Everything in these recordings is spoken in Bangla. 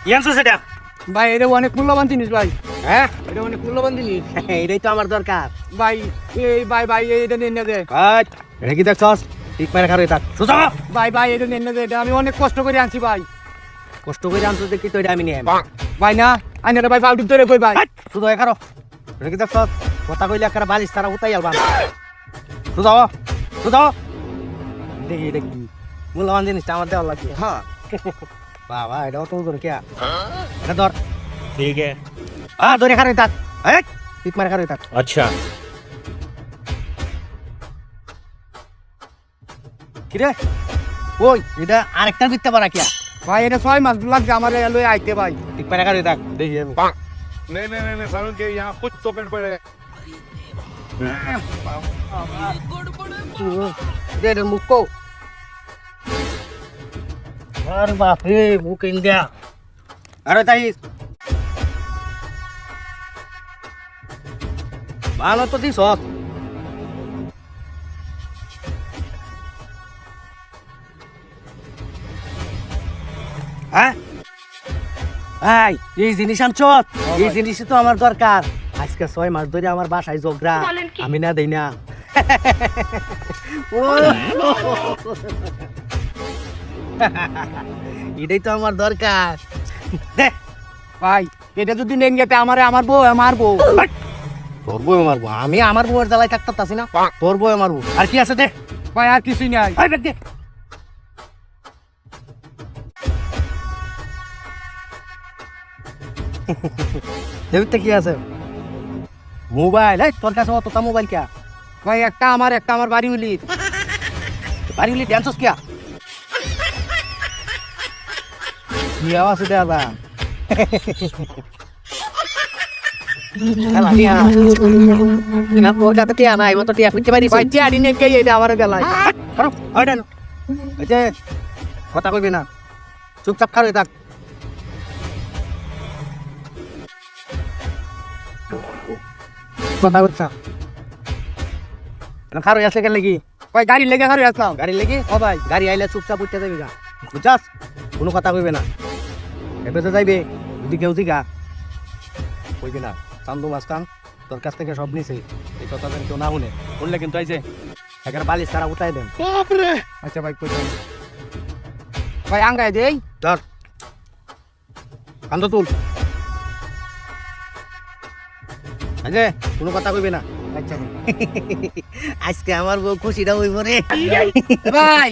ইয়ানছো সেটা ভাই এটা অনেক মূল্যবান জিনিস ভাই। হ্যাঁ এটা অনেক মূল্যবান জিনিস এটাই তো আমার দরকার। ভাই। ভাই এটা নিয়ে নে দে। এটা কি দেখছস? ঠিক মারে খারে থাক সুজা। ভাই এটা নিয়ে নে দে। এটা আমি অনেক কষ্ট করে আনছি ভাই। কষ্ট করে আনছো দেখি তো এটা আমি নিয়ে ভাই না আইনারে ভাই ফাউডি ধরে কই ভাই। সুজা এখারো এটা কি দেখছস? কথা কইলে একটা বালিশ তারা উতাই আলবাম সুজা সুজা দেখি এটা কি মূল্যবান জিনিসটা আমার দেওয়া লাগবে। হ্যাঁ বাবা এটাও তো ধর কে এটা ধর ठीक है। ধরে খারে থাক ঠিক মারে খারে থাক। अच्छा কিরে ওই এটা আরেকটার বিত্তে পারা কিয়া ভাই এটা 6 মাস লাগছে আমার লই আইতে ভাই। ঠিক মারে খারে থাক দেখি যাবো। नहीं सारुण के यहाँ कुछ तो पेड़ पड़े এটা মুখ কো আরে বাপ রে মুখ ইন্ডিয়া আরে তাই ভালো তো দিস হ্যাঁ ভাই এই জিনিস আনছো এই জিনিসই তো আমার দরকার। আজকে 6 মাস ধরে আমার বাসায় ঝগড়া আমি না দেই না। এটাই তো আমার দরকার। ভাই এটা যদি নেন গেতে আমারে আমার বউ মারবো। তোর বউ মারবো আমি আমার বউয়ের জ্বালায় থাকতাছি না তোর বউ মারবো আর কি আছে দে ভাই আর কিছুই নাই। ভাই ব্যাগ দে দেখতে কি আছে মোবাইল এই তোর কাছে অতটা মোবাইল কে ভাই একটা আমার বাড়ি উলি। বাড়ি হলি ড্যান্সস কে কি আওয়াজ দে আবা না ওটা তো টিয়া নাই ও তো টিয়া খুঁজতে পারি ভাই টিয়াড়ি নেন কে এটা আমার গেলায়। করো ওইটা এই যে কথা কইবি না চুপচাপ খারে থাক। কথা কইছা না খারো আসলে কেন লাগি ভাই গাড়ি লেগে ঘরে আসলাম। গাড়ি লাগি ও ভাই গাড়ি আইলে চুপচাপ উঠতে যাবি গা বুঝছাস কোনো কথা কইবে না এবে তো যাইবে যদি কেউ জিগা কইবি না চান্দু মাস্তান তোর কাছ থেকে সব নিছে এই কথা যেন কেউ না শুনে শুনলে কিন্তু এই যে এখানে বালিশ তারা উঠাই দেন। আচ্ছা ভাই কই ভাই আঙ্গায় দেই। ধর কান্দ তুল এই যে কোনো কথা কইবে না। আচ্ছা ভাই। আজকে আমার বউ খুশিটা হইব রে। ভাই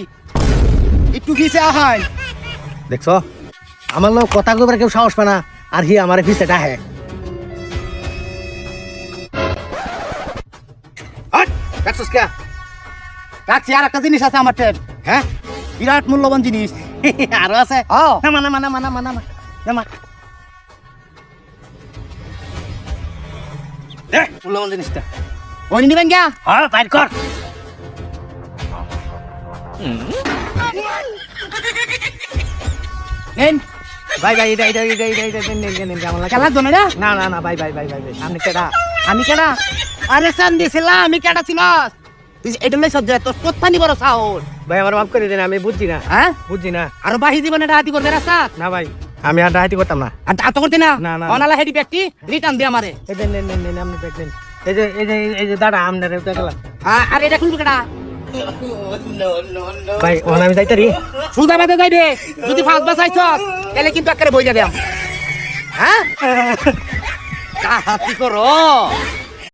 একটু কিসে আহাই দেখছো আমার লোক কথা কইবার কেউ সাহস পায় না আর হি আমার পিছেটা হে দেখছস কে রাখছি আর একটা জিনিস আছে আমার টেপ। হ্যাঁ বিরাট মূল্যবান জিনিস আরো আছে ও না মানে মানে মানে মানে মানে দেখ মূল্যবান জিনিসটা ওই নিবেন গা। হ্যাঁ বাইর কর নেন ভাই ভাই এটা এটা এটা এটা এটা নেন আমার লাগে খেলার জন্য না। না না না ভাই ভাই ভাই ভাই ভাই আমি কেডা আমি কেনা আরে সান দিছিলাম আমি কেটা ছিলাস এটা লই সহ্য তোর কোত্থানি বড় সাহস। ভাই আমার মাফ করে দেন আমি বুঝছি না হ্যাঁ বুঝছি না আর বাহি জীবনে ডাহাতি করবে রাস্তা না ভাই আমি আর ডাহাতি করতাম না। আর তা তো করতে না না, না। অনালা হেডি ব্যক্তি রিটার্ন দিয়ে আমারে। এই যে নেন নেন নেন আপনি দেখবেন এই যে এই যে এই যে দাদা আমনের দেখলাম আর এটা খুলবে কেটা ভাই ওখানে আমি যাইতারি সুদা বাদে যাইবে যদি ফার্স্ট বাস আইছস তাহলে কিন্তু একেবারে বইলা দিয়াম। হ্যাঁ হাতি করো